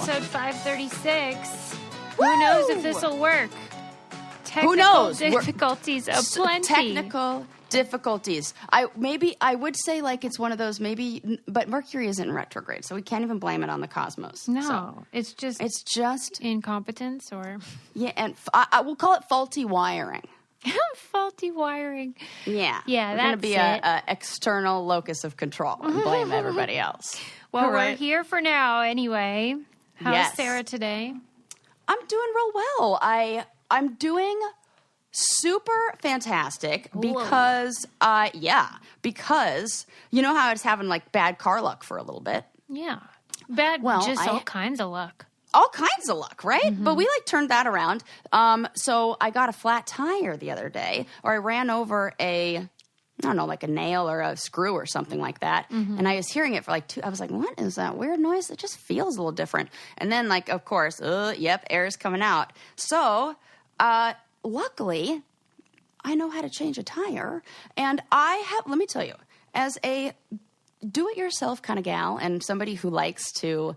episode 536. Woo! Who knows if this will work? Who knows? Difficulties aplenty. Technical difficulties. I would say like it's one of those maybe, but Mercury isn't in retrograde, so we can't even blame it on the cosmos. No, so it's just incompetence or and I will call it faulty wiring. Faulty wiring. Yeah, that's going to be a external locus of control and blame everybody else. Well, we're here for now anyway. How's Sarah today? I'm doing real well. I'm doing super fantastic because, because you know how I was having like bad car luck for a little bit. Yeah, all kinds of luck. All kinds of luck, right? Mm-hmm. But we like turned that around. So I got a flat tire the other day, or I ran over like a nail or a screw or something like that. Mm-hmm. And I was hearing it for like I was like, what is that weird noise? It just feels a little different. And then like, of course, air's coming out. So, luckily I know how to change a tire. And let me tell you, as a do-it-yourself kind of gal and somebody who likes to,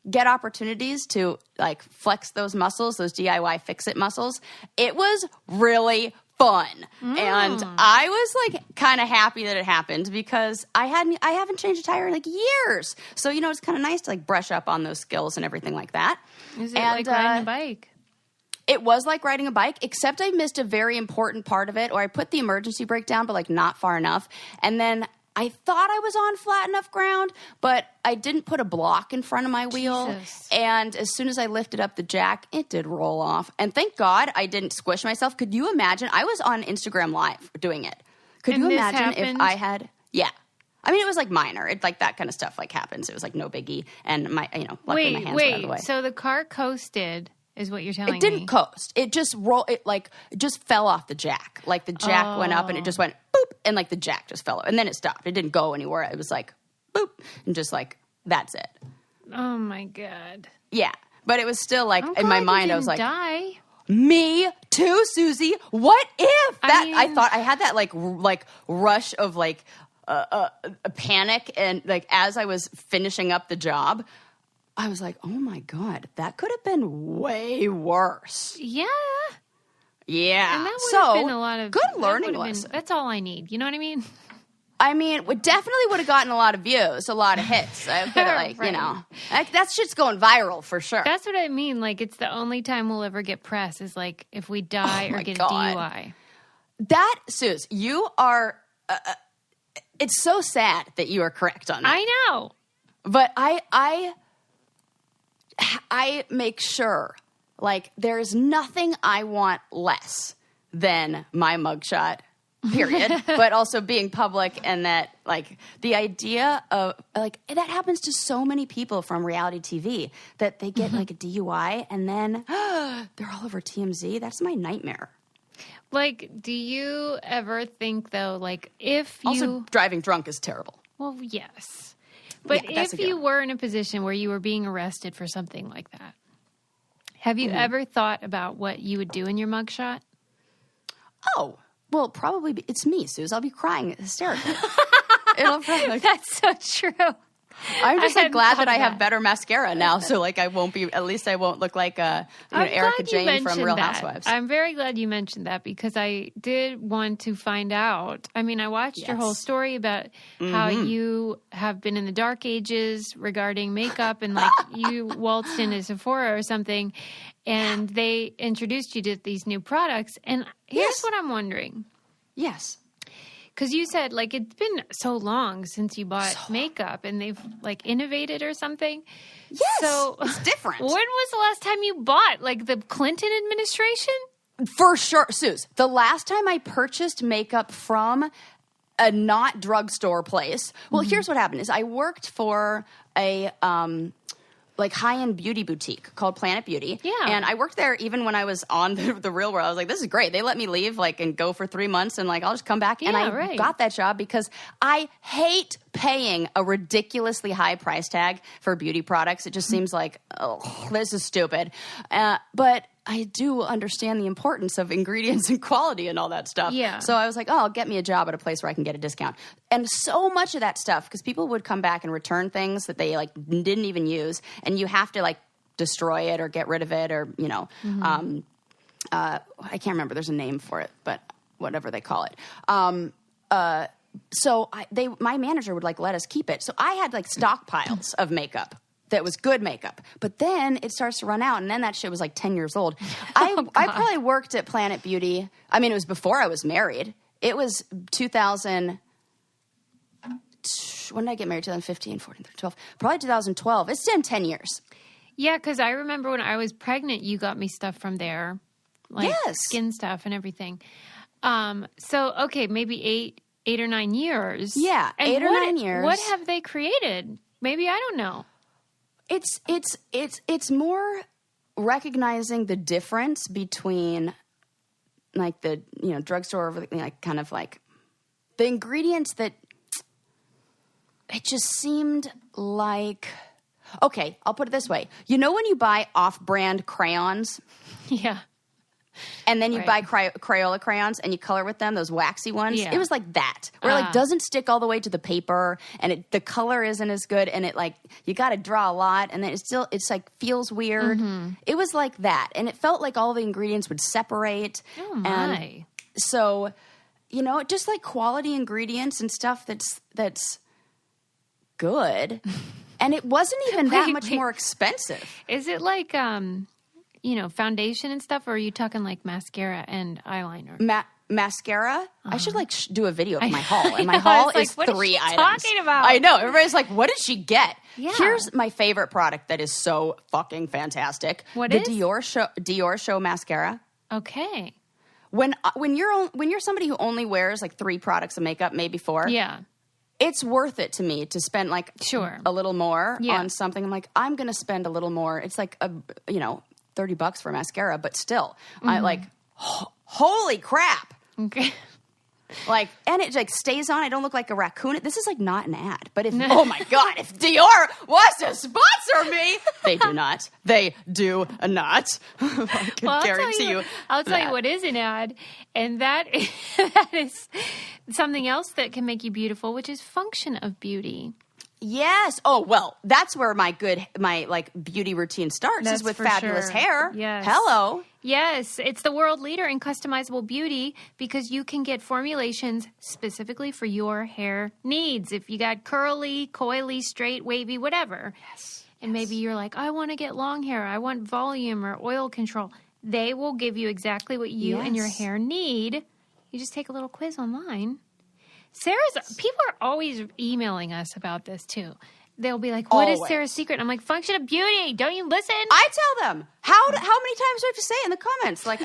get opportunities to like flex those muscles, those DIY fix-it muscles, it was really fun. And I was like kind of happy that it happened because I haven't changed a tire in like years. So, it's kind of nice to like brush up on those skills and everything like that. Is it like riding a bike? It was like riding a bike, except I missed a very important part of it, or I put the emergency brake down, but like not far enough. And then I thought I was on flat enough ground, but I didn't put a block in front of my wheel. Jesus. And as soon as I lifted up the jack, it did roll off. And thank God I didn't squish myself. Could you imagine? I was on Instagram Live doing it. Could you imagine if I had... Yeah. I mean, it was like minor. It like that kind of stuff like happens. It was like no biggie. And my, luckily my hands were out of the way. So the car coasted... is what you're telling me. It didn't coast. It just it just fell off the jack. Like the jack went up and it just went boop, and like the jack just fell. And then it stopped. It didn't go anywhere. It was like boop, and just like that's it. Oh my God. Yeah, but it was still like in my mind. I was like, die. Me too, Susie. What if that? I thought I had that like rush of like a panic, and like as I was finishing up the job. I was like, oh, my God, that could have been way worse. Yeah. Yeah. And that would have been a lot of... good learning lesson. That's all I need. You know what I mean? I mean, it definitely would have gotten a lot of views, a lot of hits. I could have, right. That shit's going viral for sure. That's what I mean. Like, it's the only time we'll ever get press is, like, if we die or get a DUI. That, Suze, you are... it's so sad that you are correct on that. I know. But I make sure, like, there's nothing I want less than my mugshot, period. But also being public, and that, like, the idea of, like, that happens to so many people from reality TV that they get, like, a DUI and then they're all over TMZ. That's my nightmare. Like, do you ever think, though, like, if you... Also, driving drunk is terrible. Well, yes. But if you were in a position where you were being arrested for something like that, have you ever thought about what you would do in your mugshot? Oh, well, probably it's me, Suze. I'll be crying hysterically. That's so true. I'm just like glad that I have better mascara now, so like I won't be. At least I won't look like Erica Jane from Real Housewives. I'm very glad you mentioned that because I did want to find out. I mean, I watched your whole story about how you have been in the dark ages regarding makeup, and like you waltzed in a Sephora or something, and they introduced you to these new products. And here's what I'm wondering. Yes. Because you said, like, it's been so long since you bought makeup and they've, like, innovated or something. Yes, so it's different. When was the last time you bought? Like, the Clinton administration? For sure, Suze. The last time I purchased makeup from a not drugstore place, well, here's what happened is I worked for a... like high-end beauty boutique called Planet Beauty. Yeah. And I worked there even when I was on the real world. I was like, this is great. They let me leave like and go for 3 months and like I'll just come back. And I got that job because I hate paying a ridiculously high price tag for beauty products. It just seems like, oh, this is stupid. But I do understand the importance of ingredients and quality and all that stuff. Yeah. So I was like, oh, get me a job at a place where I can get a discount. And so much of that stuff, because people would come back and return things that they like didn't even use, and you have to like destroy it or get rid of it, or I can't remember. There's a name for it, but whatever they call it. So my manager would like let us keep it. So I had like stockpiles of makeup that was good makeup, but then it starts to run out, and then that shit was like 10 years old. I probably worked at Planet Beauty. I mean, it was before I was married. It was 2000. When did I get married? 2015, 14, 13, 12. Probably 2012. It's been 10 years. Yeah, because I remember when I was pregnant, you got me stuff from there, like skin stuff and everything. So okay, maybe 8 or 9 years. Yeah, and 8 or 9 years. What have they created? Maybe I don't know. It's more recognizing the difference between like the drugstore over like kind of like the ingredients that it just seemed like. Okay, I'll put it this way. You know when you buy off-brand crayons? Yeah. And then you buy Crayola crayons and you color with them, those waxy ones? Yeah. It was like that. Where it like doesn't stick all the way to the paper, and the color isn't as good, and it like you got to draw a lot, and then it's like feels weird. Mm-hmm. It was like that, and it felt like all the ingredients would separate. Oh my. And so, just like quality ingredients and stuff that's good. And it wasn't even that much more expensive. Is it like, foundation and stuff, or are you talking like mascara and eyeliner? Mascara? Uh-huh. I should do a video of my haul. And my haul is like, 3 items. Talking about? I know. Everybody's like, what did she get? Yeah. Here's my favorite product that is so fucking fantastic. What the is? Dior Show mascara. Okay. When you're somebody who only wears like 3 products of makeup, maybe 4. Yeah. It's worth it to me to spend like a little more on something. I'm like, I'm going to spend a little more. It's like $30 for mascara, but still, I like, holy crap. Okay. Like, and it like stays on. I don't look like a raccoon. This is like not an ad, but oh my God, if Dior wants to sponsor me, they do not. They do not. I can guarantee you. I'll tell you what is an ad, and that is something else that can make you beautiful, which is function of beauty. Yes. Oh, well, that's where my beauty routine starts. That's is with fabulous hair. Yes. Hello. Yes. It's the world leader in customizable beauty because you can get formulations specifically for your hair needs. If you got curly, coily, straight, wavy, whatever. Yes. And maybe you're like, I want to get long hair. I want volume or oil control. They will give you exactly what you and your hair need. You just take a little quiz online. People are always emailing us about this too. They'll be like, what is Sarah's secret? I'm like, function of beauty. Don't you listen? I tell them. How many times do I have to say it in the comments? Like,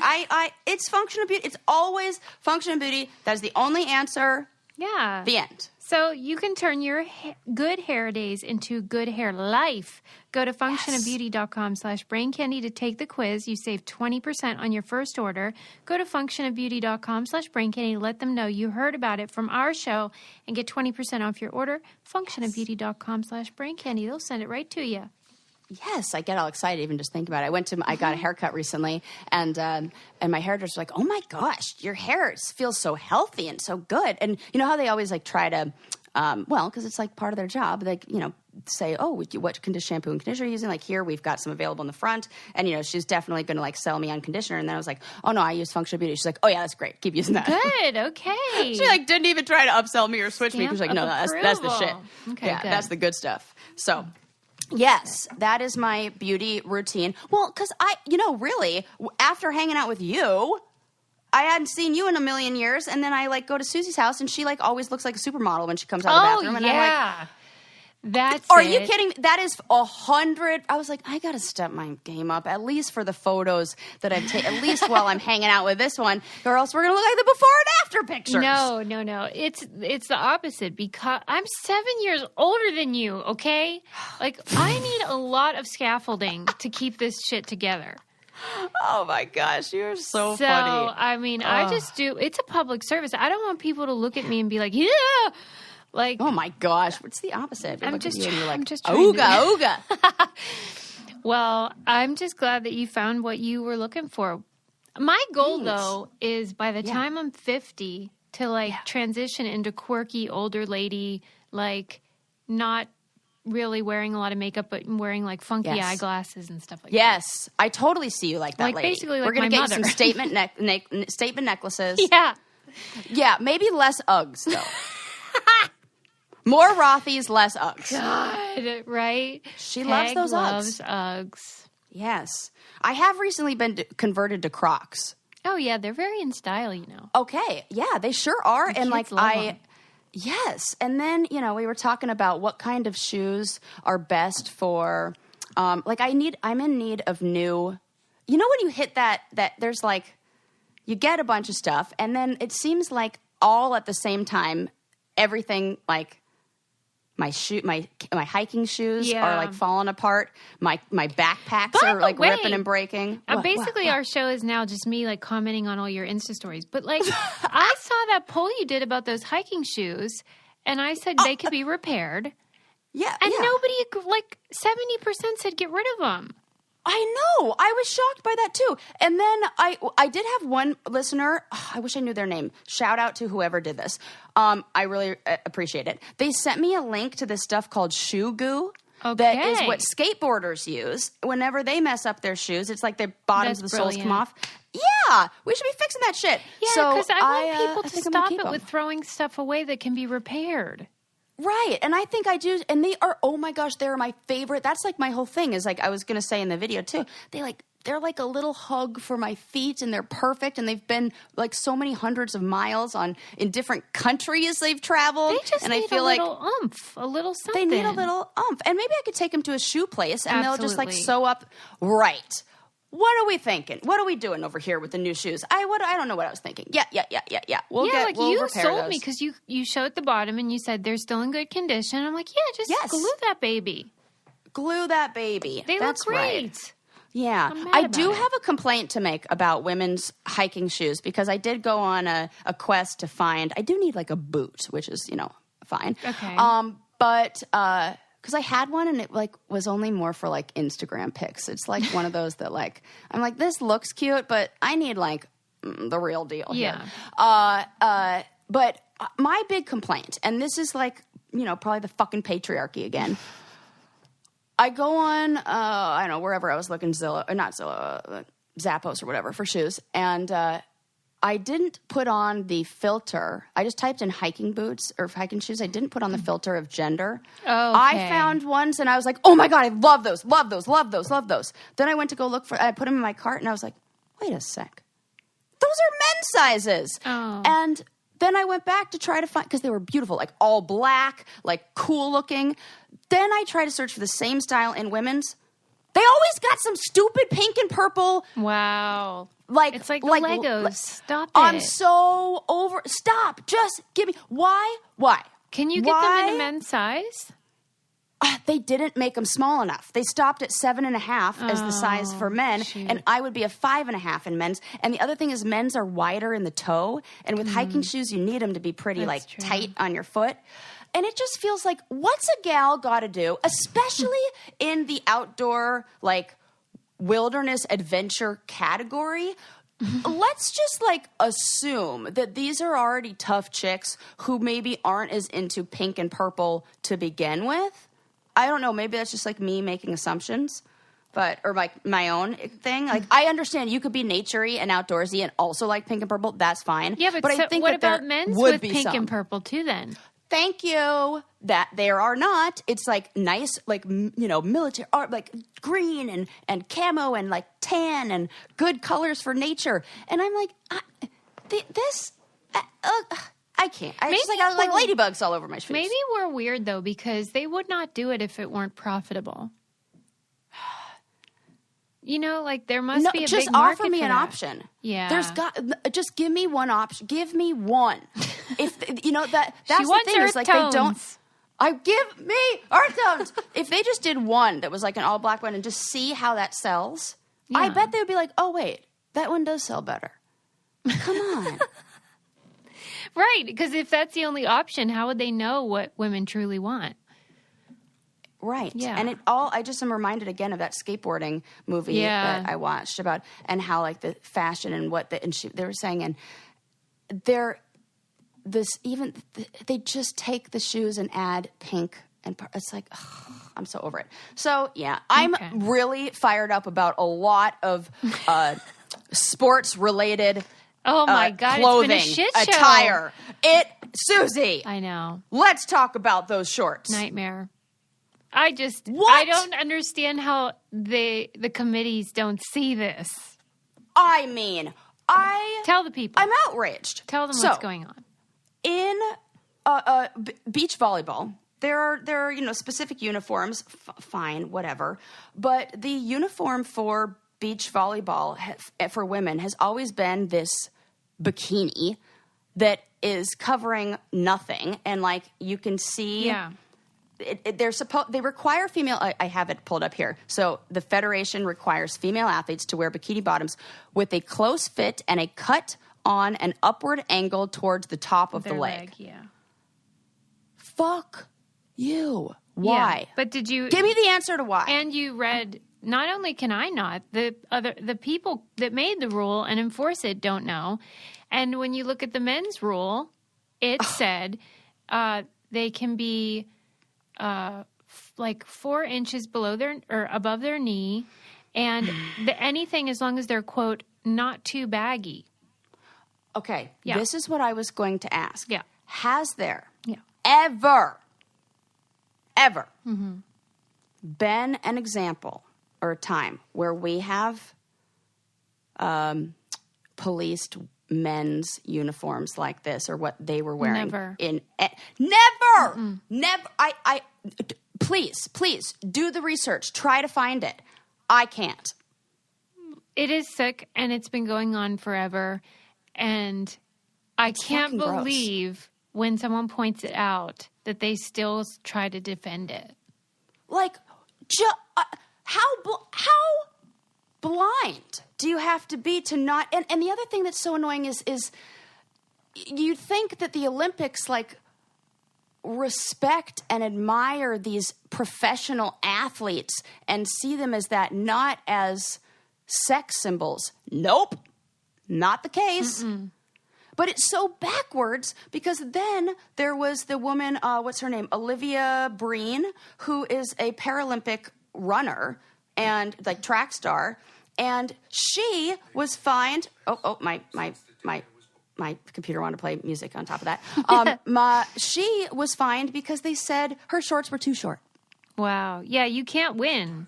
it's function of beauty. It's always function of beauty. That is the only answer. Yeah. The end. So you can turn your good hair days into good hair life. Go to functionofbeauty.com/braincandy to take the quiz. You save 20% on your first order. Go to functionofbeauty.com/braincandy. Let them know you heard about it from our show and get 20% off your order. Functionofbeauty.com/braincandy. They'll send it right to you. Yes, I get all excited even just thinking about it. I got a haircut recently, and my hairdresser's like, "Oh my gosh, your hair feels so healthy and so good." And you know how they always like try to, because it's like part of their job. They say, "Oh, what shampoo and conditioner are you using?" Like here, we've got some available in the front, and she's definitely going to like sell me on conditioner. And then I was like, "Oh no, I use Function of Beauty." She's like, "Oh yeah, that's great. Keep using that." Good. Okay. She like didn't even try to upsell me or switch me. She was like, "No, that's the shit. Okay, yeah, good. That's the good stuff." So. Yes, that is my beauty routine. Well, because really, after hanging out with you, I hadn't seen you in a million years, and then I like go to Susie's house, and she like always looks like a supermodel when she comes out of the bathroom. And I'm like, Are you kidding me? That is 100. I was like, I got to step my game up, at least for the photos that I've taken, at least while I'm hanging out with this one, or else we're going to look like the before and after pictures. No. It's the opposite because I'm 7 years older than you, okay? Like, I need a lot of scaffolding to keep this shit together. Oh, my gosh. You're so funny. I mean, I just do. It's a public service. I don't want people to look at me and be like, yeah. Like, oh my gosh, what's the opposite? I'm just trying ooga. Well, I'm just glad that you found what you were looking for. My goal, though, is by the time I'm 50 to, like, transition into quirky older lady, like, not really wearing a lot of makeup, but wearing, like, funky eyeglasses and stuff like that. Yes, I totally see you like that, like, lady. Basically like we're going my to get mother. you some statement necklaces. Yeah. Yeah, maybe less Uggs, though. More Rothy's, less Uggs. God, right? She loves those loves Uggs. Uggs. Yes. I have recently been converted to Crocs. Oh, yeah, they're very in style, you know. Okay, yeah, they sure are. The and kids like love them. yes. And then, you know, we were talking about what kind of shoes are best for, like I'm in need of new, you know, when you hit that there's like, you get a bunch of stuff and then it seems like all at the same time, everything like, my hiking shoes are like falling apart. My backpacks are like ripping and breaking. Basically, our show is now just me like commenting on all your Insta stories. But like, I saw that poll you did about those hiking shoes, and I said they could be repaired. Yeah, and nobody, like 70% said get rid of them. I know. I was shocked by that too. And then I did have one listener. I wish I knew their name. Shout out to whoever did this. I really appreciate it. They sent me a link to this stuff called shoe goo. Okay. That is what skateboarders use whenever they mess up their shoes. It's like their bottoms of the soles come off. Yeah, we should be fixing that shit. Yeah, because I want people to stop it with throwing stuff away that can be repaired. Right. And I think I do. And they are, oh my gosh, they're my favorite. That's like my whole thing is like, I was going to say in the video too, they're like a little hug for my feet and they're perfect. And they've been like so many hundreds of miles in different countries they've traveled. They just need a little oomph, a little something. They need a little oomph. And maybe I could take them to a shoe place and they'll just like sew up. Right. What are we thinking? What are we doing over here with the new shoes? I don't know what I was thinking. Yeah. We'll you sold those. me because you showed the bottom and you said they're still in good condition. I'm like, just glue that baby. Glue that baby. They look great. Right. Yeah. I do have a complaint to make about women's hiking shoes because I did go on a quest to find, I do need like a boot, which is, you know, fine. Okay. But because I had one and it like was only more for like Instagram pics. It's like one of those that like, I'm like, this looks cute, but I need like the real deal here. But my big complaint, and this is like, you know, probably the fucking patriarchy again. I go on, I don't know, wherever I was looking, Zappos or whatever for shoes. And I didn't put on the filter. I just typed in hiking boots or hiking shoes. I didn't put on the filter of gender. Oh, okay. I found ones and I was like, oh my God, I love those. Then I went to go look for, I put them in my cart and I was like, wait a sec. Those are men's sizes. Oh. And then I went back to try to find, because they were beautiful, like all black, like cool looking. Then I tried to search for the same style in women's. They always got some stupid pink and purple. Wow. Like it's like the Legos. Stop it. I'm so over. Stop. Just give me. Why? Can you get them in a men's size? They didn't make them small enough. They stopped at 7.5 as the size for men, and I would be a 5.5 in men's. And the other thing is, men's are wider in the toe, and with hiking shoes, you need them to be pretty tight on your foot. And it just feels like, what's a gal got to do, especially in the outdoor, like, wilderness adventure category? Let's just, like, assume that these are already tough chicks who maybe aren't as into pink and purple to begin with. I don't know. Maybe that's just, like, me making assumptions. Or like my own thing. Like, I understand you could be naturey and outdoorsy and also like pink and purple. That's fine. Yeah, but I think what about men's with pink and purple too then? Thank you. That there are not. It's like nice, like, you know, military art, like green and camo and like tan and good colors for nature. And I'm like, I can't. I just like ladybugs all over my shoes. Maybe we're weird though because they would not do it if it weren't profitable. You know, like there must be a big market for that. Just offer me an option. Yeah. Just give me one option. Give me one. If you know that's she the thing is like tones. They don't. Give me earth tones. If they just did one that was like an all black one and just see how that sells, I bet they would be like, oh wait, that one does sell better. Come on. Right, because if that's the only option, how would they know what women truly want? Right. Yeah. And I just am reminded again of that skateboarding movie that I watched about, and how like the fashion and they were saying, and they just take the shoes and add pink, and it's like, I'm so over it. So yeah, I'm really fired up about a lot of sports related. Oh my God! Clothing, it's been a shit show. Attire. Susie. I know. Let's talk about those shorts. Nightmare. I don't understand how the committees don't see this. I mean, tell the people. I'm outraged. Tell them what's going on. In beach volleyball, there are specific uniforms. Fine, whatever. But the uniform for beach volleyball for women has always been this bikini that is covering nothing, and like you can see. Yeah. They require female. I have it pulled up here. So the federation requires female athletes to wear bikini bottoms with a close fit and a cut on an upward angle towards the top of the leg. Yeah. Fuck you. Why? Yeah, but did you give me the answer to why? And you read. Not only can I not, the people that made the rule and enforce it don't know. And when you look at the men's rule, it said they can be. Like 4 inches below or above their knee, and anything as long as they're, quote, not too baggy. Okay, this is what I was going to ask. Yeah. Has there ever been an example or a time where we have policed men's uniforms like this, or what they were wearing? Never. Never. Please do the research. Try to find it. I can't. It is sick, and it's been going on forever. And I can't believe when someone points it out that they still try to defend it. Like, how blind do you have to be to not? And the other thing that's so annoying is you'd think that the Olympics respect and admire these professional athletes and see them as that, not as sex symbols. Nope, not the case. Mm-mm. But it's so backwards, because then there was the woman, what's her name? Olivia Breen, who is a Paralympic runner and like track star. And she was fined. My computer wanted to play music on top of that. She was fined because they said her shorts were too short. Wow. Yeah, you can't win.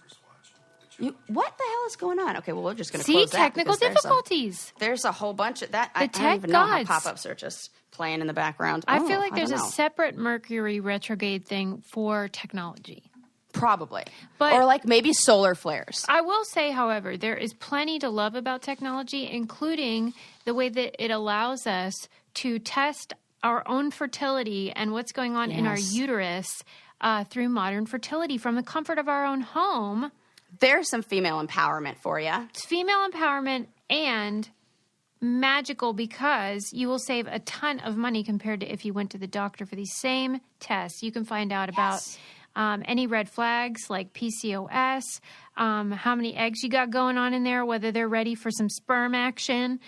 What the hell is going on? Okay, well, we're just going to close that. See, technical difficulties. There's a whole bunch of that. I don't even know how pop-ups are just playing in the background. I feel like there's a separate Mercury retrograde thing for technology. Probably. Or like maybe solar flares. I will say, however, there is plenty to love about technology, including the way that it allows us to test our own fertility and what's going on in our uterus through modern fertility from the comfort of our own home. There's some female empowerment for you. It's female empowerment and magical, because you will save a ton of money compared to if you went to the doctor for these same tests. You can find out about any red flags like PCOS, how many eggs you got going on in there, whether they're ready for some sperm action.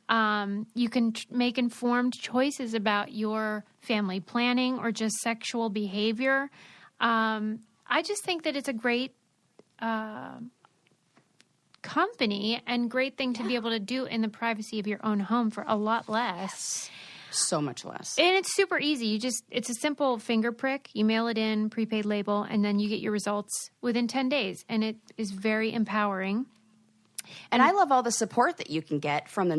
You can make informed choices about your family planning or just sexual behavior. I just think that it's a great company and great thing to be able to do in the privacy of your own home for a lot less. So much less. And it's super easy. It's a simple finger prick. You mail it in, prepaid label, and then you get your results within 10 days. And it is very empowering. And I love all the support that you can get from the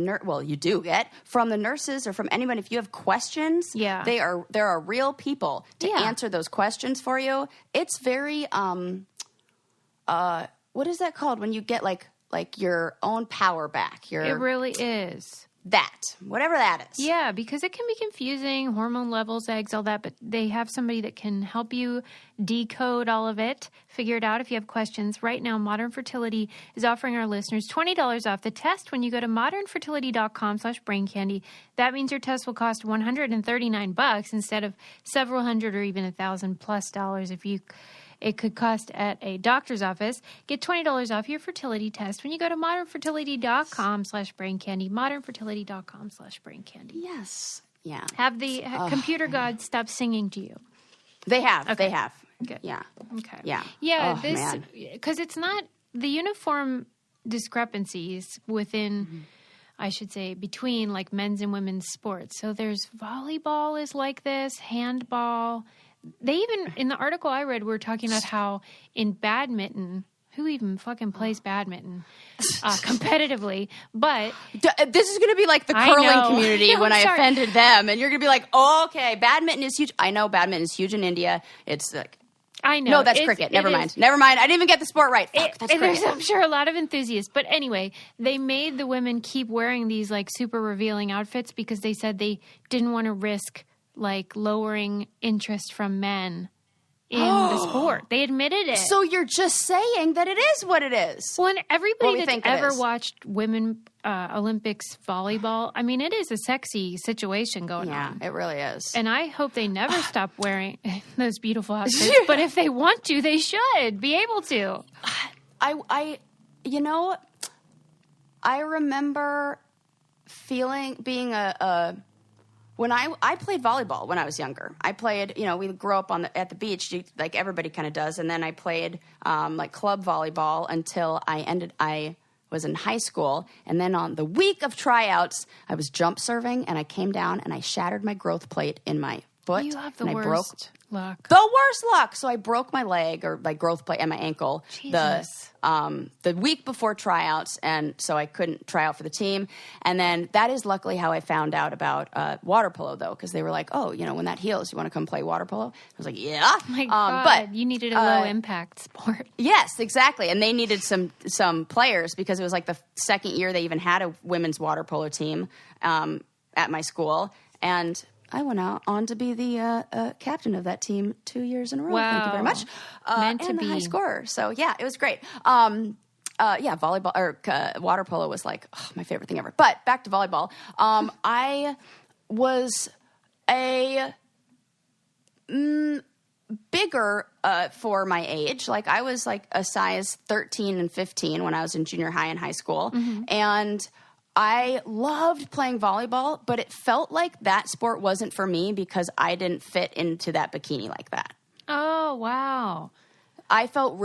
you do get from the nurses or from anyone. If you have questions, there are real people to answer those questions for you. It's very what is that called when you get like your own power back? It really is. whatever that is. Yeah, because it can be confusing, hormone levels, eggs, all that, but they have somebody that can help you decode all of it, figure it out if you have questions. Right now, Modern Fertility is offering our listeners $20 off the test when you go to modernfertility.com/braincandy. That means your test will cost $139 instead of several hundred or even $1,000+ if it could cost at a doctor's office. Get $20 off your fertility test when you go to modernfertility.com/braincandy, modernfertility.com/braincandy. Yes. Yeah. Have the computer gods stop singing to you? They have. Okay. They have. Good. Yeah. Okay. Yeah. Yeah. Man. Because it's not the uniform discrepancies within, I should say, between like men's and women's sports. So there's volleyball is like this, handball. They even, in the article I read, were talking about how in badminton, who even fucking plays badminton competitively, but... This is going to be like the curling community when I offended them, and you're going to be like, oh, okay, badminton is huge. I know badminton is huge in India. It's like... I know. No, that's cricket. Never mind. Never mind. I didn't even get the sport right. Fuck, that's cricket. There's, I'm sure, a lot of enthusiasts. But anyway, they made the women keep wearing these like super revealing outfits because they said they didn't want to risk like lowering interest from men in the sport. They admitted it. So you're just saying that it is what it is. Well, and everybody that's ever watched women Olympics volleyball, I mean, it is a sexy situation going on. Yeah, it really is. And I hope they never stop wearing those beautiful outfits. But if they want to, they should be able to. I remember being when I played volleyball when I was younger. I played, we grew up at the beach, like everybody kind of does. And then I played like club volleyball until I was in high school. And then on the week of tryouts, I was jump serving and I came down and I shattered my growth plate in my foot. You have the worst luck. The worst luck. So I broke my leg or my growth plate and my ankle the week before tryouts, and so I couldn't try out for the team. And then that is luckily how I found out about water polo, though, because they were like, "Oh, when that heals, you want to come play water polo?" I was like, "Yeah." Oh my God, but you needed a low impact sport. Yes, exactly, and they needed some players because it was like the second year they even had a women's water polo team at my school, and I went on to be the captain of that team 2 years in a row. Wow. Thank you very much. Meant to and be. the high scorer. So, yeah, it was great. Volleyball or water polo was like my favorite thing ever. But back to volleyball. I was a bigger for my age. Like I was like a size 13 and 15 when I was in junior high and high school. Mm-hmm. And I loved playing volleyball, but it felt like that sport wasn't for me because I didn't fit into that bikini like that. Oh, wow. I felt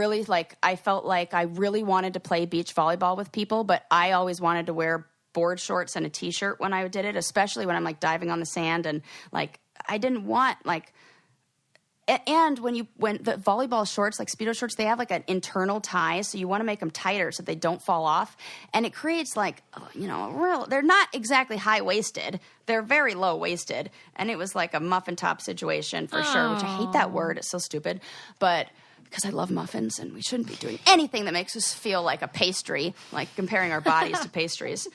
like I really wanted to play beach volleyball with people, but I always wanted to wear board shorts and a t-shirt when I did it, especially when I'm like diving on the sand, and like I didn't want like. And when the volleyball shorts, like Speedo shorts, they have like an internal tie, so you want to make them tighter so they don't fall off. And it creates like, they're not exactly high-waisted. They're very low-waisted. And it was like a muffin top situation for sure, which I hate that word. It's so stupid. But because I love muffins and we shouldn't be doing anything that makes us feel like a pastry, like comparing our bodies to pastries.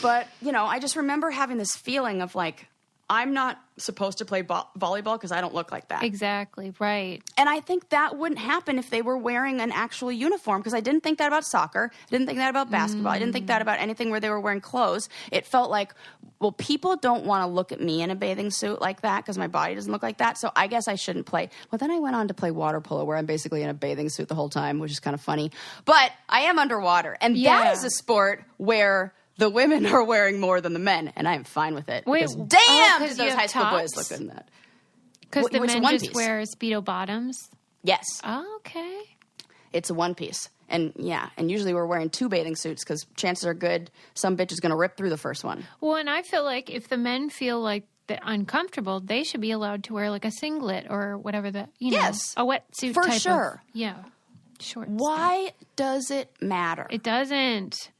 But, I just remember having this feeling of like, I'm not supposed to play volleyball because I don't look like that. Exactly, right. And I think that wouldn't happen if they were wearing an actual uniform, because I didn't think that about soccer. I didn't think that about basketball. I didn't think that about anything where they were wearing clothes. It felt like, well, people don't want to look at me in a bathing suit like that because my body doesn't look like that, so I guess I shouldn't play. Well, then I went on to play water polo, where I'm basically in a bathing suit the whole time, which is kind of funny. But I am underwater, and that is a sport where the women are wearing more than the men, and I'm fine with it. Wait, damn, did those high school boys look good in that? Because the men just wear Speedo bottoms? Yes. Oh, okay. It's a one piece. And usually we're wearing two bathing suits because chances are good some bitch is going to rip through the first one. Well, and I feel like if the men feel like they're uncomfortable, they should be allowed to wear like a singlet or whatever a wetsuit for type sure. Shorts. Why does it matter? It doesn't.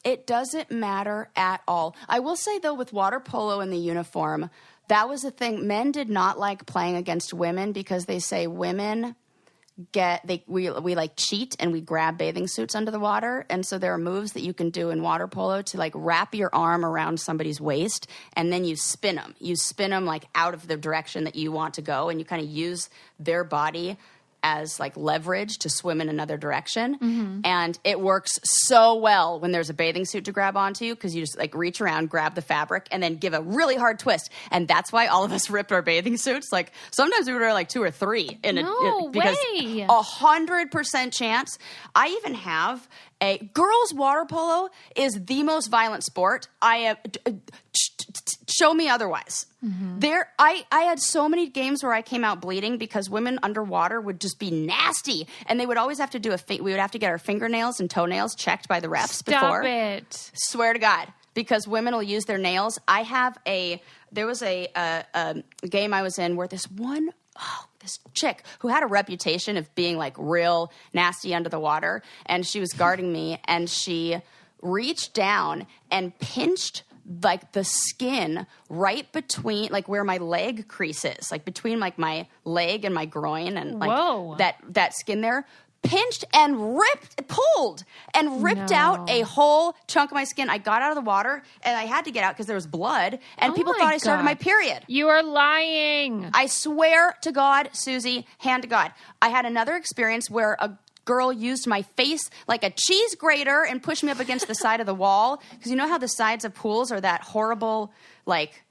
It doesn't matter at all. I will say, though, with water polo in the uniform, that was the thing. Men did not like playing against women because they say women we like cheat and we grab bathing suits under the water. And so there are moves that you can do in water polo to like wrap your arm around somebody's waist and then you spin them. You spin them like out of the direction that you want to go, and you kind of use their body as like leverage to swim in another direction. Mm-hmm. And it works so well when there's a bathing suit to grab onto you, because you just like reach around, grab the fabric, and then give a really hard twist. And that's why all of us ripped our bathing suits. Like sometimes we would wear like 2 or 3 because 100% chance. I even have a girls water polo is the most violent sport. I have show me otherwise. Mm-hmm. I had so many games where I came out bleeding because women underwater would just be nasty, and they would always have to do we would have to get our fingernails and toenails checked by the refs before. Stop it! Swear to God, because women will use their nails. There was a game I was in where this chick who had a reputation of being like real nasty under the water, and she was guarding me, and she reached down and pinched like the skin right between like where my leg crease is, like between like my leg and my groin, and like that skin there, pinched and pulled out a whole chunk of my skin. I got out of the water and I had to get out because there was blood, and people thought I started my period. You are lying. I swear to God, Susie, hand to God. I had another experience where a girl used my face like a cheese grater and pushed me up against the side of the wall, because you know how the sides of pools are that horrible like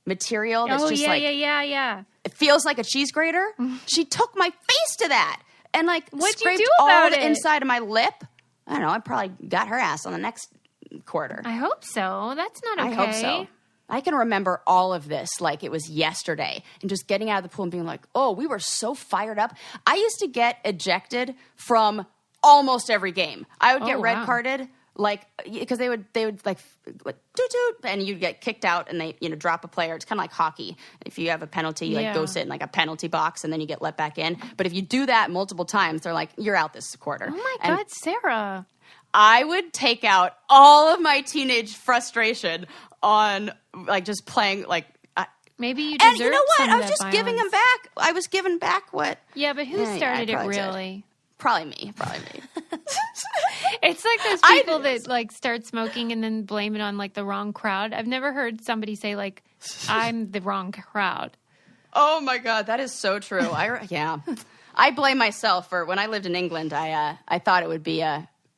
material that's just yeah. It feels like a cheese grater. She took my face to that and like scraped the inside of my lip. I don't know. I probably got her ass on the next quarter. I hope so. That's not okay. I hope so. I can remember all of this like it was yesterday, and just getting out of the pool and being like, oh, we were so fired up. I used to get ejected from almost every game. I would get red carded, like, because they would like toot toot, and you'd get kicked out, and they drop a player. It's kind of like hockey. If you have a penalty, you like go sit in like a penalty box, and then you get let back in. But if you do that multiple times, they're like, you're out this quarter. Oh my God, Sarah. I would take out all of my teenage frustration on like just playing like. Maybe you deserve. And you know what? I was just violence. giving them back. I was giving back what. Yeah, but who started it really? Probably me. It's like those people that like start smoking and then blame it on like the wrong crowd. I've never heard somebody say like, I'm the wrong crowd. Oh my God, that is so true. I blame myself for when I lived in England. I thought it would be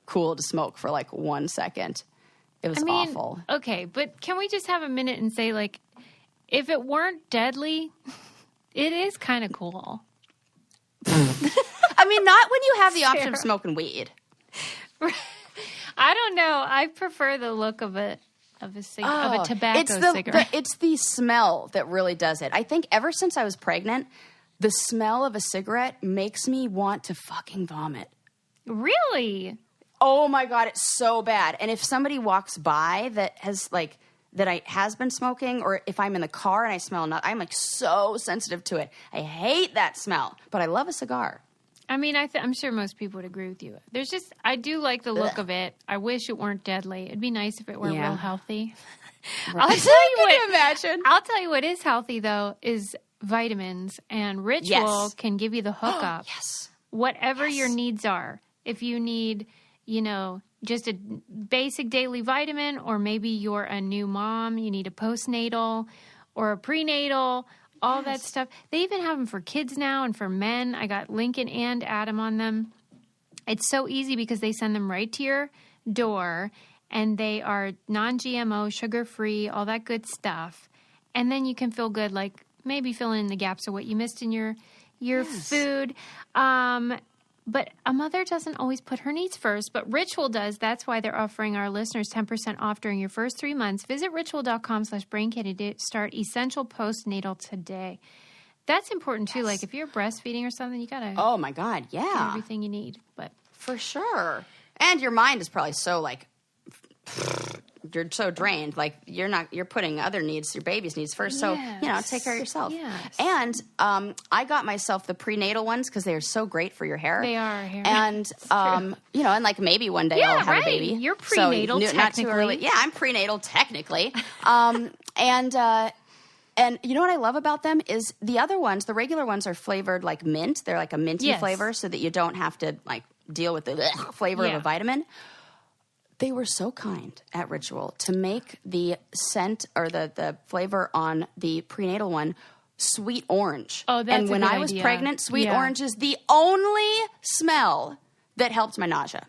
cool to smoke for like 1 second. It was awful. Okay, but can we just have a minute and say like, if it weren't deadly, it is kind of cool. I mean, not when you have the option of smoking weed. I don't know. I prefer the look of a tobacco cigarette. It's the smell that really does it. I think ever since I was pregnant, the smell of a cigarette makes me want to fucking vomit. Really? Oh my God, it's so bad. And if somebody walks by that has been smoking, or if I'm in the car and I smell I'm like so sensitive to it. I hate that smell, but I love a cigar. I mean, I'm sure most people would agree with you. I do like the look of it. I wish it weren't deadly. It'd be nice if it were real healthy. Right. Can you imagine? I'll tell you what is healthy though is vitamins, and Ritual can give you the hookup. Yes. Whatever your needs are. If you need, just a basic daily vitamin, or maybe you're a new mom, you need a postnatal or a prenatal, all that stuff. They even have them for kids now and for men. I got Lincoln and Adam on them. It's so easy because they send them right to your door, and they are non-GMO, sugar-free, all that good stuff. And then you can feel good, like maybe filling in the gaps of what you missed in your food. But a mother doesn't always put her needs first, but Ritual does. That's why they're offering our listeners 10% off during your first 3 months. Visit ritual.com/braincandy to start Essential Postnatal today. That's important too. Like if you're breastfeeding or something, you gotta. Oh my God, yeah. Get everything you need, but for sure. And your mind is probably so like. You're so drained, like you're putting other needs, your baby's needs first. So, take care of yourself. Yes. And I got myself the prenatal ones because they are so great for your hair. They are hair. And, and like maybe one day I'll have a baby. You're prenatal, so, technically. not too early. Yeah, I'm prenatal, technically. And you know what I love about them is the other ones, the regular ones are flavored like mint. They're like a minty flavor so that you don't have to like deal with the flavor of a vitamin. They were so kind at Ritual to make the scent or the flavor on the prenatal one sweet orange. Oh, that's And when a good I was idea. pregnant, sweet orange is the only smell that helped my nausea.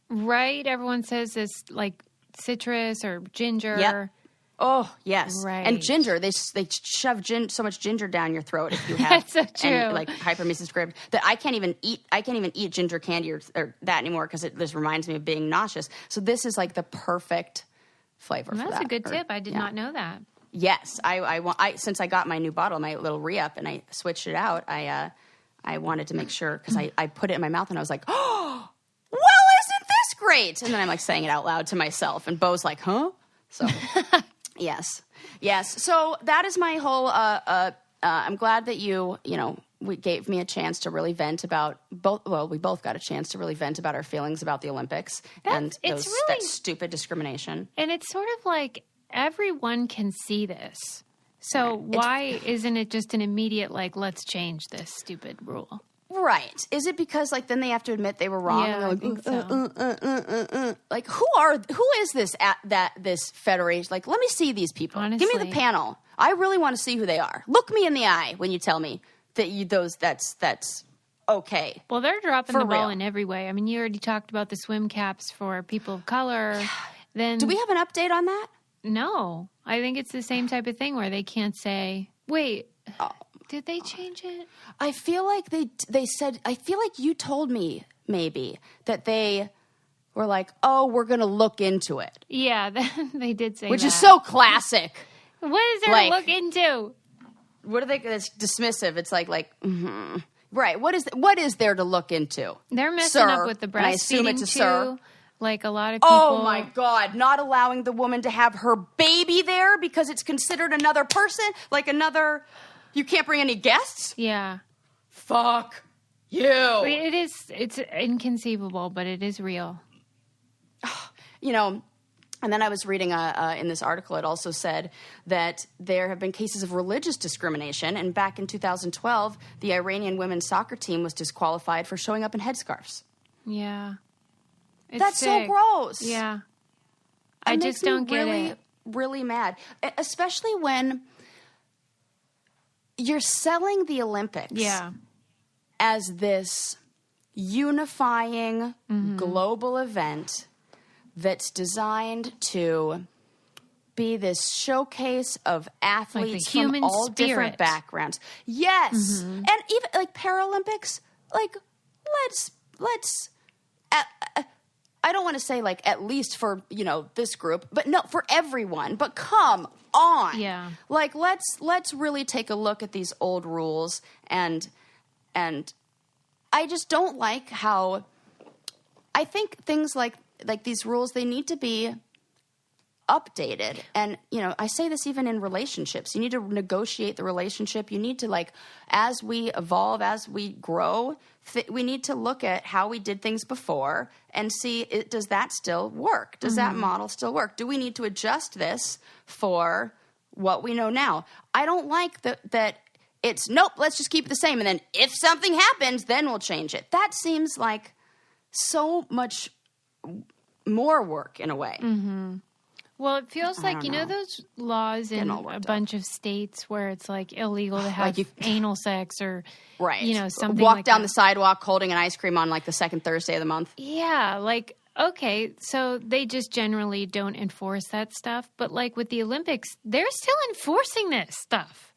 Right? Everyone says this like citrus or ginger. Yep. Oh, yes. Right. And ginger, they shove so much ginger down your throat if you have That's so true. like hypermesis gravis that I can't even eat ginger candy or that anymore because it just reminds me of being nauseous. So this is like the perfect flavor for that. That's a good tip. I did not know that. Yes, I since I got my new bottle, my little re-up, and I switched it out. I wanted to make sure because I put it in my mouth and I was like, oh, well, isn't this great? And then I'm like saying it out loud to myself, and Bo's like, huh? So yes. So that is my whole. I'm glad that we gave me a chance to really vent about both. Well, we both got a chance to really vent about our feelings about the Olympics that stupid discrimination. And it's sort of like everyone can see this. So why isn't it just an immediate, like, let's change this stupid rule? Right. Is it because, like, then they have to admit they were wrong? Yeah, and they're like, I think so. Like, who is this federation? Like, let me see these people. Honestly. Give me the panel. I really want to see who they are. Look me in the eye when you tell me that that's okay. Well, they're dropping For the ball real. in every way. I mean, you already talked about the swim caps for people of color. Then Do we have an update on that? No, I think it's the same type of thing where they can't say, wait, did they change it? I feel like they said, I feel like you told me maybe that they were like, oh, we're going to look into it. Yeah, they did say Which that. is so classic. What is there like- to look into? What are they? It's dismissive. It's like, right. What is there to look into? They're messing Sir, up with the and I assume breastfeeding it's a too. sir. Like a lot of people. Oh my God! Not allowing the woman to have her baby there because it's considered another person, like another. You can't bring any guests. Yeah. Fuck you. It is. It's inconceivable, but it is real. And then I was reading in this article, it also said that there have been cases of religious discrimination. And back in 2012, the Iranian women's soccer team was disqualified for showing up in headscarves. Yeah. It's That's sick. so gross. Yeah. It I makes just me don't get really, it. really mad. Especially when you're selling the Olympics Yeah. as this unifying global event that's designed to be this showcase of athletes from human all spirit. different backgrounds. Yes. And even like Paralympics, like let's I don't want to say like at least for, this group, but no, for everyone. But come on. Yeah. Like let's really take a look at these old rules and I just don't like how I think things like these rules, they need to be updated. And, I say this even in relationships. You need to negotiate the relationship. You need to, as we evolve, as we grow, we need to look at how we did things before and see, does that still work? Does that model still work? Do we need to adjust this for what we know now? I don't like that it's, nope, let's just keep it the same. And then if something happens, then we'll change it. That seems like so much more work in a way. Mm-hmm. Well, it feels like, those laws in a bunch of states where it's like illegal to have anal sex or, something walk like down that. the sidewalk holding an ice cream on the second Thursday of the month. Yeah. Okay. So they just generally don't enforce that stuff. But with the Olympics, they're still enforcing this stuff.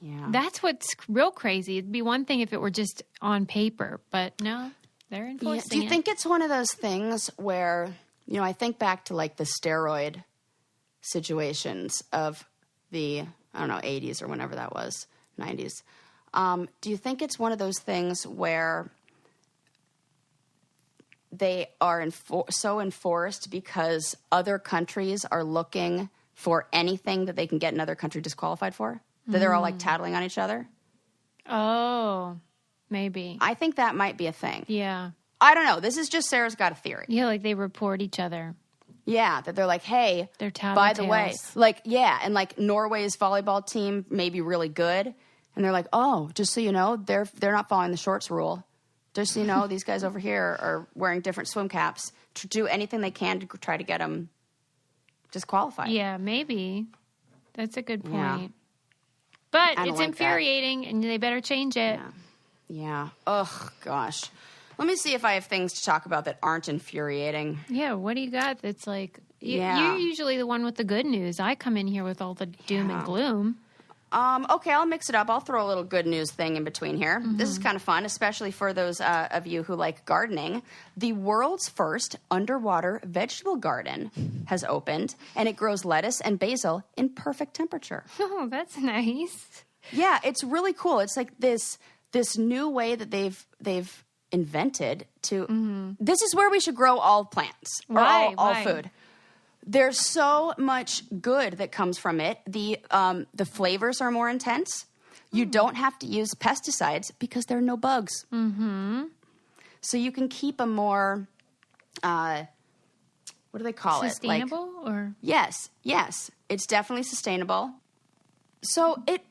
Yeah. That's what's real crazy. It'd be one thing if it were just on paper, but no, they're enforcing it. Do you think it's one of those things where, I think back to the steroid situations of the, 80s or whenever that was, 90s. Do you think it's one of those things where they are so enforced because other countries are looking for anything that they can get another country disqualified for? That they're all tattling on each other? Oh, maybe. I think that might be a thing. Yeah. I don't know. This is just Sarah's got a theory. Yeah, they report each other. Yeah, that they're like, hey, they're by the way, tattletales. like, yeah, and like Norway's volleyball team may be really good, and they're like, oh, just so you know, they're not following the shorts rule. Just so you know, these guys over here are wearing different swim caps to do anything they can to try to get them disqualified. Yeah, maybe. That's a good point. Yeah. But it's infuriating, and they better change it. Yeah. Ugh, gosh. Let me see if I have things to talk about that aren't infuriating. Yeah, what do you got that's like... You're usually the one with the good news. I come in here with all the doom and gloom. Okay, I'll mix it up. I'll throw a little good news thing in between here. Mm-hmm. This is kind of fun, especially for those of you who like gardening. The world's first underwater vegetable garden has opened, and it grows lettuce and basil in perfect temperature. Oh, that's nice. Yeah, it's really cool. It's like this new way that they've invented to... Mm-hmm. This is where we should grow all plants, or all food. There's so much good that comes from it. The flavors are more intense. You don't have to use pesticides because there are no bugs. Mm-hmm. So you can keep a more, what do they call sustainable? Like, or yes, it's definitely sustainable. So it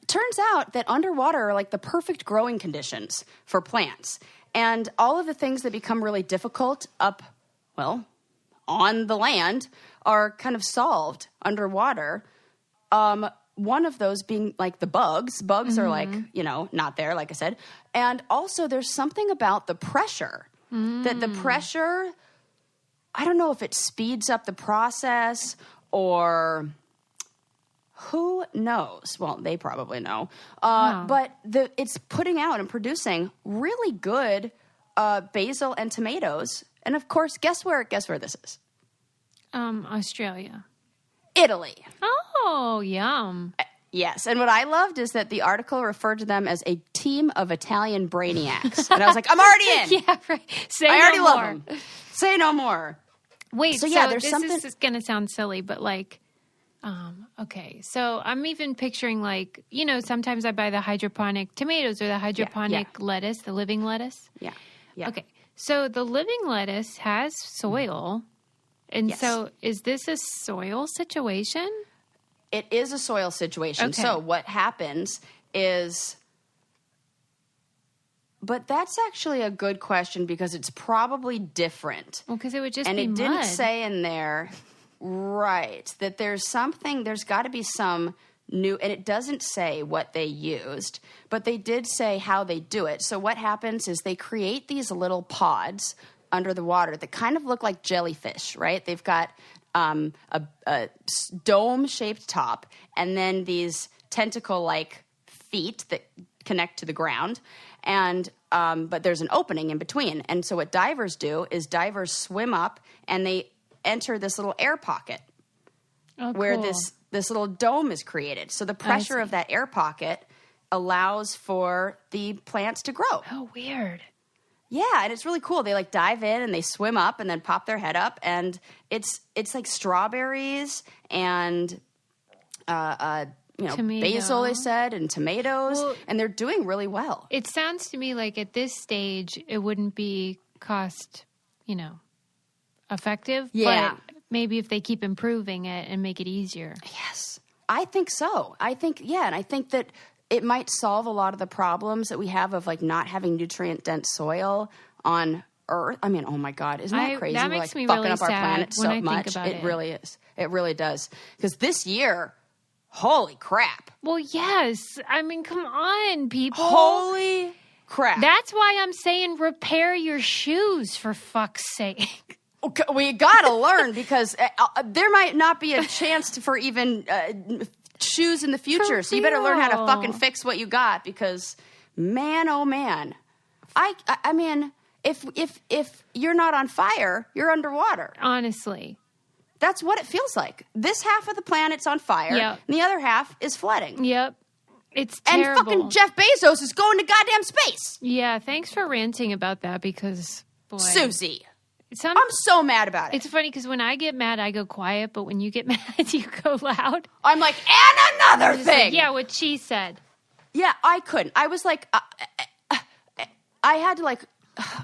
turns out that underwater are like the perfect growing conditions for plants, and all of the things that become really difficult on the land are kind of solved underwater. One of those being like the bugs. Bugs are like, not there, like I said. And also there's something about the pressure. That the pressure, I don't know if it speeds up the process or who knows. Well, they probably know. But it's putting out and producing really good basil and tomatoes. And of course, guess where this is? Australia. Italy. Oh, yum. Yes. And what I loved is that the article referred to them as a team of Italian brainiacs. And I was like, I'm already in. Yeah, right. I already love them. Say no more. Wait, so there's something... This is going to sound silly, but like, okay. So I'm even picturing like, sometimes I buy the hydroponic tomatoes or the hydroponic lettuce, the living lettuce. Yeah. Okay. So the living lettuce has soil. And so is this a soil situation? It is a soil situation. Okay. So what happens is... But that's actually a good question because it's probably different. Well, because it would just be mud. And it didn't say in there, right, that there's got to be some new, and it doesn't say what they used, but they did say how they do it. So what happens is they create these little pods under the water that kind of look like jellyfish, right? They've got a dome-shaped top and then these tentacle-like feet that connect to the ground. And but there's an opening in between. And so what divers do is divers swim up and they enter this little air pocket where this little dome is created. So the pressure of that air pocket allows for the plants to grow. Oh, weird. Yeah, and it's really cool. They like dive in and they swim up and then pop their head up, and it's like strawberries and basil, they said, and tomatoes, and they're doing really well. It sounds to me like at this stage it wouldn't be cost, effective. Yeah. But maybe if they keep improving it and make it easier. Yes, I think so. And I think that it might solve a lot of the problems that we have of like not having nutrient-dense soil on Earth. I mean, oh my God, isn't that crazy? That makes me really fucking up our planet so much. It really is. It really does. Because this year, holy crap. Well, yes. I mean, come on, people. Holy crap. That's why I'm saying repair your shoes, for fuck's sake. Okay, we got to learn because there might not be a chance for even shoes in the future. So you better learn how to fucking fix what you got because, man, oh man. I mean, if you're not on fire, you're underwater. Honestly. That's what it feels like. This half of the planet's on fire, and the other half is flooding. Yep. It's terrible. And fucking Jeff Bezos is going to goddamn space. Yeah, thanks for ranting about that because, boy. Susie. I'm so mad about it. It's funny because when I get mad, I go quiet, but when you get mad, you go loud. I'm like, and another thing. Like, yeah, what she said. Yeah, I couldn't. I was like, I had to like,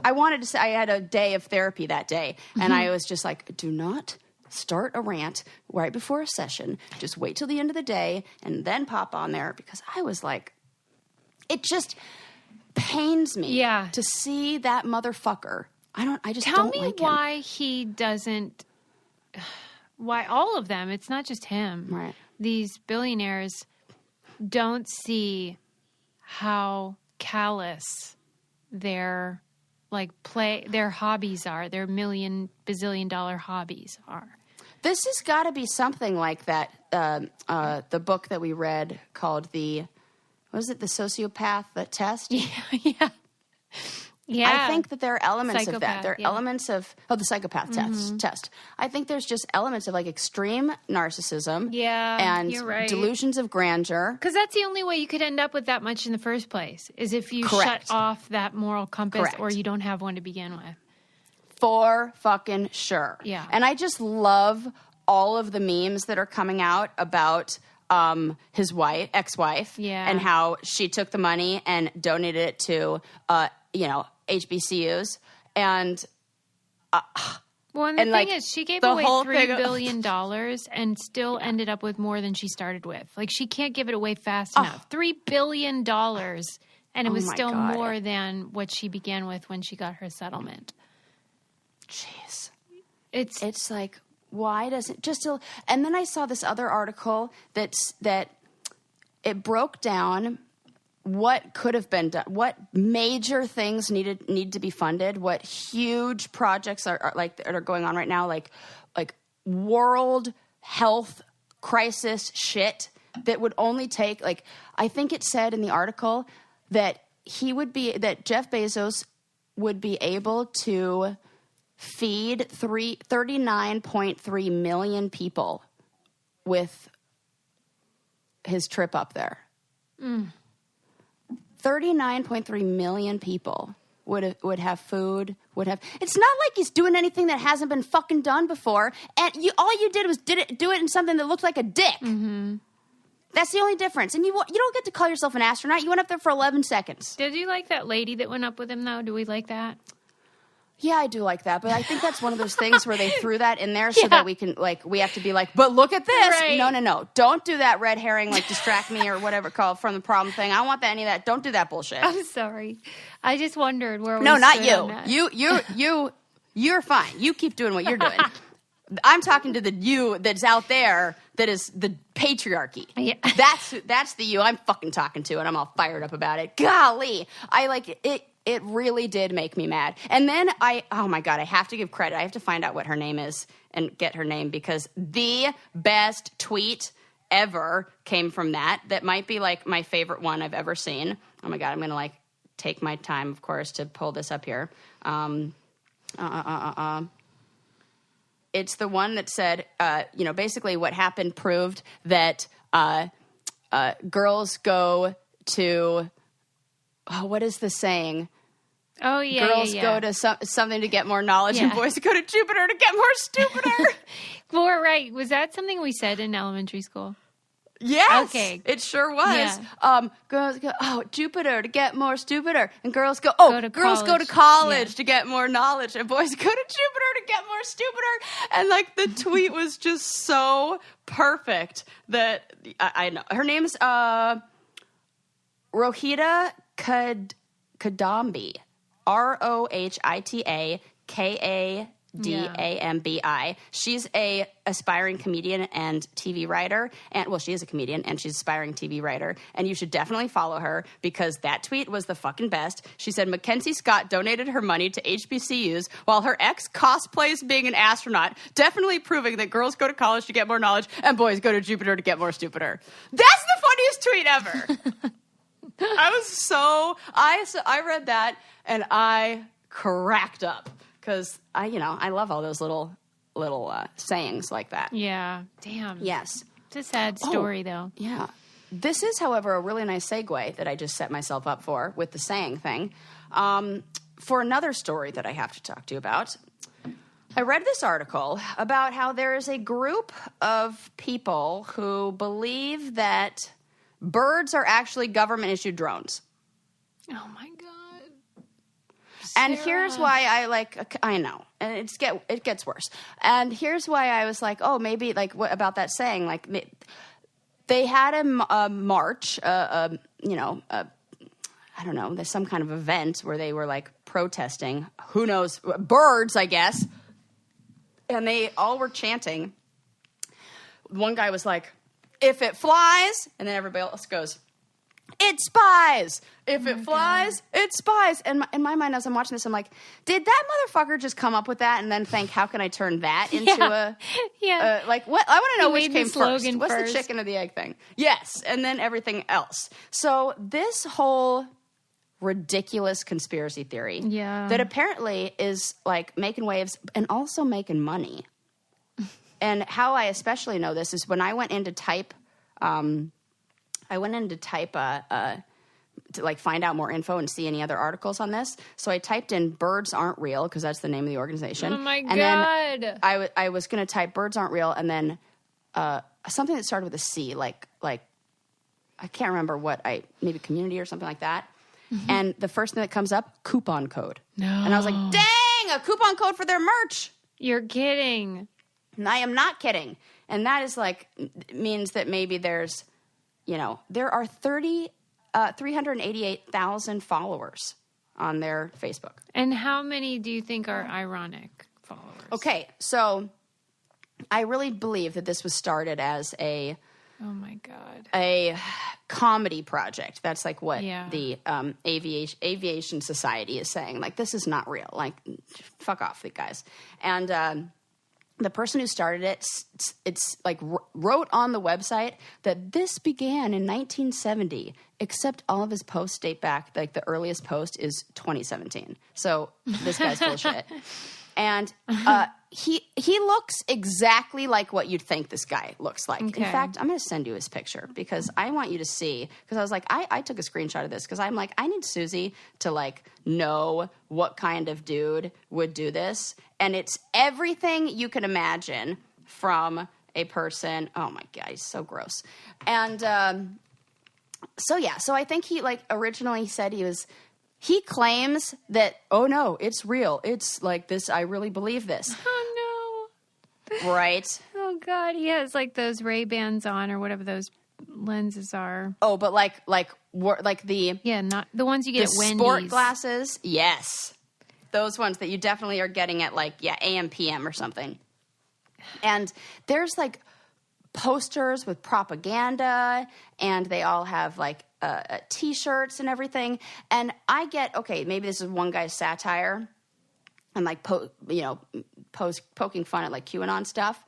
I wanted to say I had a day of therapy that day, and I was just like, do not start a rant right before a session. Just wait till the end of the day and then pop on there, because I was like, it just pains me to see that motherfucker. I just don't like him. Tell me why he doesn't, why all of them, it's not just him. Right. These billionaires don't see how callous their their hobbies are, their bazillion dollar hobbies are. This has got to be something like that. The book that we read called the Sociopath Test? Yeah. I think that there are elements of that. There are yeah. elements of the psychopath test. I think there's just elements of like extreme narcissism and you're right. delusions of grandeur. Because that's the only way you could end up with that much in the first place, is if you shut off that moral compass or you don't have one to begin with. For fucking sure. Yeah. And I just love all of the memes that are coming out about his ex-wife, and how she took the money and donated it to, HBCUs. And the thing is, she gave away $3 billion and still ended up with more than she started with. Like, she can't give it away fast enough. $3 billion, and it was still more than what she began with when she got her settlement. Jeez. It's like, why doesn't just still? And then I saw this other article that it broke down what could have been done, what major things need to be funded, what huge projects are going on right now, like world health crisis shit that would only take, like, I think it said in the article that Jeff Bezos would be able to feed 39.3 million people with his trip up there. 39.3 million people would have food, it's not like he's doing anything that hasn't been fucking done before, and all you did was do it in something that looked like a dick. Mm-hmm. That's the only difference. And you don't get to call yourself an astronaut. You went up there for 11 seconds. Did you like that lady that went up with him, though? Do we like that? Yeah, I do like that, but I think that's one of those things where they threw that in there so that we can, we have to be like, but look at this. Right. No. Don't do that red herring, distract me or whatever, call from the problem thing. I don't want any of that. Don't do that bullshit. I'm sorry. I just wondered where we No, not stood you. on that. You're fine. You keep doing what you're doing. I'm talking to the you that's out there that is the patriarchy. Yeah. That's the you I'm fucking talking to, and I'm all fired up about it. Golly. I like it. It really did make me mad. And then oh my God, I have to give credit. I have to find out what her name is and get her name, because the best tweet ever came from that. That might be my favorite one I've ever seen. Oh my God, I'm going to take my time, of course, to pull this up here. It's the one that said, basically what happened proved that girls go to, what is the saying? Oh, yeah, girls go to something to get more knowledge, and boys go to Jupiter to get more stupider. Well, right. Was that something we said in elementary school? Yes. Okay. It sure was. Yeah. Girls go, Jupiter to get more stupider. And girls go, girls go to college. college to get more knowledge. And boys go to Jupiter to get more stupider. And the tweet was just so perfect that I know. Her name's Rohita Kadambi. ROHITA KADAMBI. She's a aspiring comedian and TV writer. And she is a comedian and she's an aspiring TV writer. And you should definitely follow her, because that tweet was the fucking best. She said Mackenzie Scott donated her money to HBCUs while her ex cosplays being an astronaut, definitely proving that girls go to college to get more knowledge and boys go to Jupiter to get more stupider. That's the funniest tweet ever. I read that and I cracked up, because I love all those little sayings like that. Yeah. Damn. Yes. It's a sad story, though. Yeah. This is, however, a really nice segue that I just set myself up for with the saying thing. For another story that I have to talk to you about. I read this article about how there is a group of people who believe that birds are actually government-issued drones. Oh, my God. And here's why I know, and it gets worse. And here's why I was like, oh, maybe like what about that saying? Like they had a march, I don't know, there's some kind of event where they were like protesting, who knows, birds, I guess. And they all were chanting. One guy was like, if it flies, and then everybody else goes, it spies. If it flies, it spies. And in my mind, as I'm watching this, I'm like, did that motherfucker just come up with that and then think, how can I turn that into like what? I want to know which came first. What's the chicken or the egg thing? Yes. And then everything else. So this whole ridiculous conspiracy theory that apparently is like making waves and also making money. And how I especially know this is when I went in to type, to like find out more info and see any other articles on this. So I typed in "birds aren't real" because that's the name of the organization. Oh my God! And then I was going to type "birds aren't real" and then something that started with a C, like I can't remember maybe community or something like that. Mm-hmm. And the first thing that comes up, coupon code. No. And I was like, dang, a coupon code for their merch. You're kidding. And I am not kidding. And that is like, means that maybe there's, there are 388,000 followers on their Facebook. And how many do you think are ironic followers? Okay, so I really believe that this was started as a comedy project. That's like what the aviation society is saying. Like, this is not real. Like, fuck off, guys. And the person who started it's like wrote on the website that this began in 1970, except all of his posts date back. Like the earliest post is 2017. So this guy's full of shit. And he looks exactly like what you'd think this guy looks like. Okay. In fact, I'm going to send you his picture because I want you to see. Because I was like, I took a screenshot of this because I'm like, I need Susie to like know what kind of dude would do this. And it's everything you can imagine from a person. Oh my God, he's so gross. And so I think he like originally said he claims that, oh no, it's real. It's like this. I really believe this. Oh no. Right. Oh God. He has like those Ray-Bans on or whatever those lenses are. Oh, but like the. Yeah. Not the ones you get at Wendy's. Sport glasses. Yes. Those ones that you definitely are getting at like, AM, PM or something. And there's like posters with propaganda and they all have like, T-shirts and everything. And I get, okay, maybe this is one guy's satire and like, poking fun at like QAnon stuff.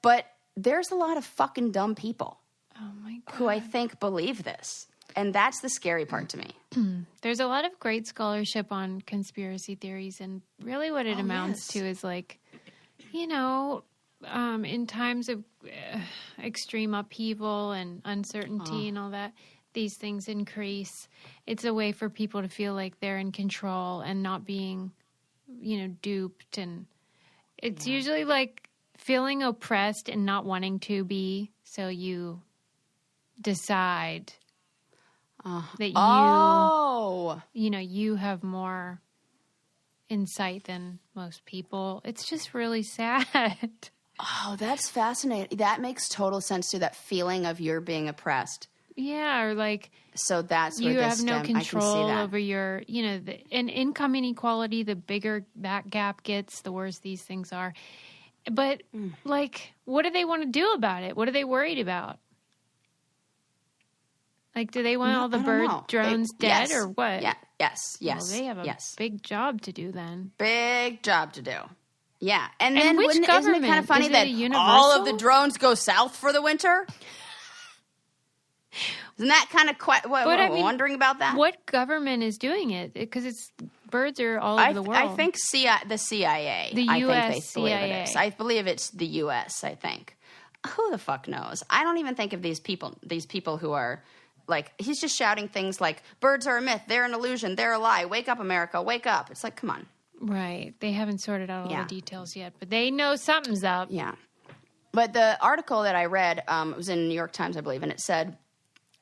But there's a lot of fucking dumb people who I think believe this. And that's the scary part to me. There's a lot of great scholarship on conspiracy theories. And really what it amounts to is like, in times of extreme upheaval and uncertainty and all that, these things increase. It's a way for people to feel like they're in control and not being, duped. And it's usually like feeling oppressed and not wanting to be. So you decide that you have more insight than most people. It's just really sad. Oh, that's fascinating. That makes total sense to that feeling of you're being oppressed. Yeah, or like so that's where you this have no control over your, and income inequality. The bigger that gap gets, the worse these things are. But like, what do they want to do about it? What are they worried about? Like, do they want all the drones dead or what? Yeah. Yes. Well, they have a big job to do then. Big job to do. Yeah, and then which isn't it kind of funny that all of the drones go south for the winter? Isn't that kind of wondering about that? What government is doing it? Because birds are all over the world. I think the CIA. The U.S. CIA. I believe it's the U.S., I think. Who the fuck knows? I don't even think of these people who are like, he's just shouting things like, birds are a myth, they're an illusion, they're a lie, wake up, America, wake up. It's like, come on. Right. They haven't sorted out all the details yet, but they know something's up. Yeah. But the article that I read was in the New York Times, I believe, and it said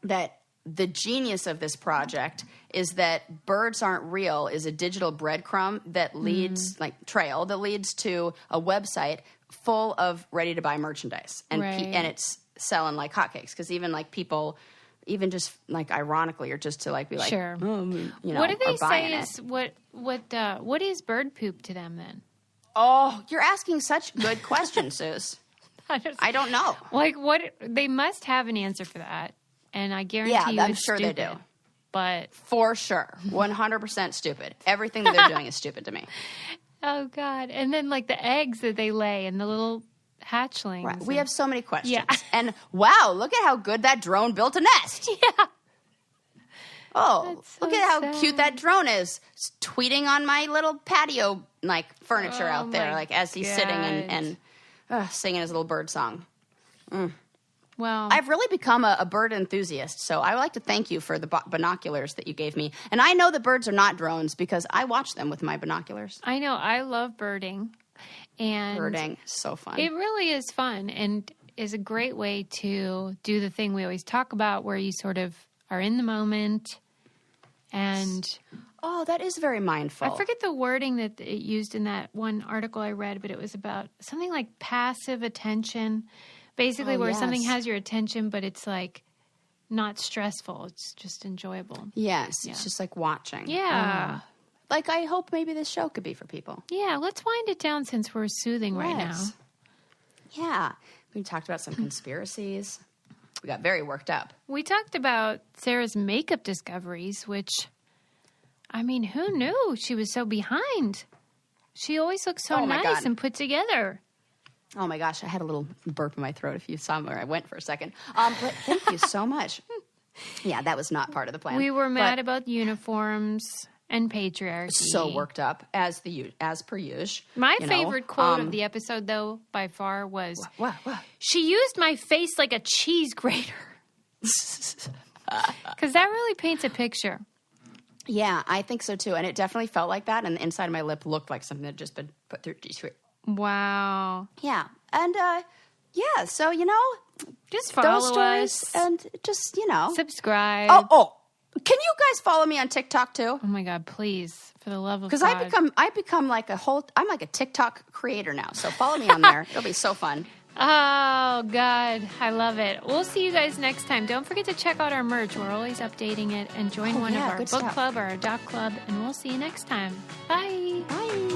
that the genius of this project is that birds aren't real is a digital breadcrumb that leads, trail that leads to a website full of ready to buy merchandise, and and it's selling like hotcakes because even like people, even just like ironically, or just to like be like, sure, what do they say is what is bird poop to them then? Oh, you're asking such good questions, Suze. I don't know. Like what they must have an answer for that, and I guarantee you, I'm it's sure stupid, they do. But for sure, 100% stupid. Everything that they're doing is stupid to me. Oh God! And then like the eggs that they lay and the little hatchlings. Right. We have so many questions. Yeah. And wow, look at how good that drone built a nest. Yeah. Oh, so look at how sad. cute that drone is. It's tweeting on my little patio like furniture out there, like as he's sitting and singing his little bird song. Well, I've really become a bird enthusiast, so I would like to thank you for the binoculars that you gave me. And I know the birds are not drones because I watch them with my binoculars. I know. I love birding. And birding is so fun. It really is fun and is a great way to do the thing we always talk about where you sort of are in the moment and... Oh, that is very mindful. I forget the wording that it used in that one article I read, but it was about something like passive attention. Basically where something has your attention, but it's like not stressful. It's just enjoyable. Yes, it's just like watching. Yeah. Like I hope maybe this show could be for people. Yeah, let's wind it down since we're soothing right now. Yeah. We talked about some conspiracies. We got very worked up. We talked about Sarah's makeup discoveries, which, I mean, who knew she was so behind? She always looks so nice and put together. Oh, my gosh. I had a little burp in my throat if you saw where I went for a second. But thank you so much. Yeah, that was not part of the plan. We were mad about uniforms and patriarchy. So worked up, as per usual. My favorite quote of the episode, though, by far, was, she used my face like a cheese grater. Because that really paints a picture. Yeah, I think so, too. And it definitely felt like that. And the inside of my lip looked like something that had just been put through cheese grater. Wow. Yeah. And, so, just follow those stories us. And just, subscribe. Oh, can you guys follow me on TikTok too? Oh my God, please, for the love of God. Because I become like I'm like a TikTok creator now. So follow me on there. It'll be so fun. Oh God, I love it. We'll see you guys next time. Don't forget to check out our merch. We're always updating it, and join one of our book club or our doc club, and we'll see you next time. Bye. Bye.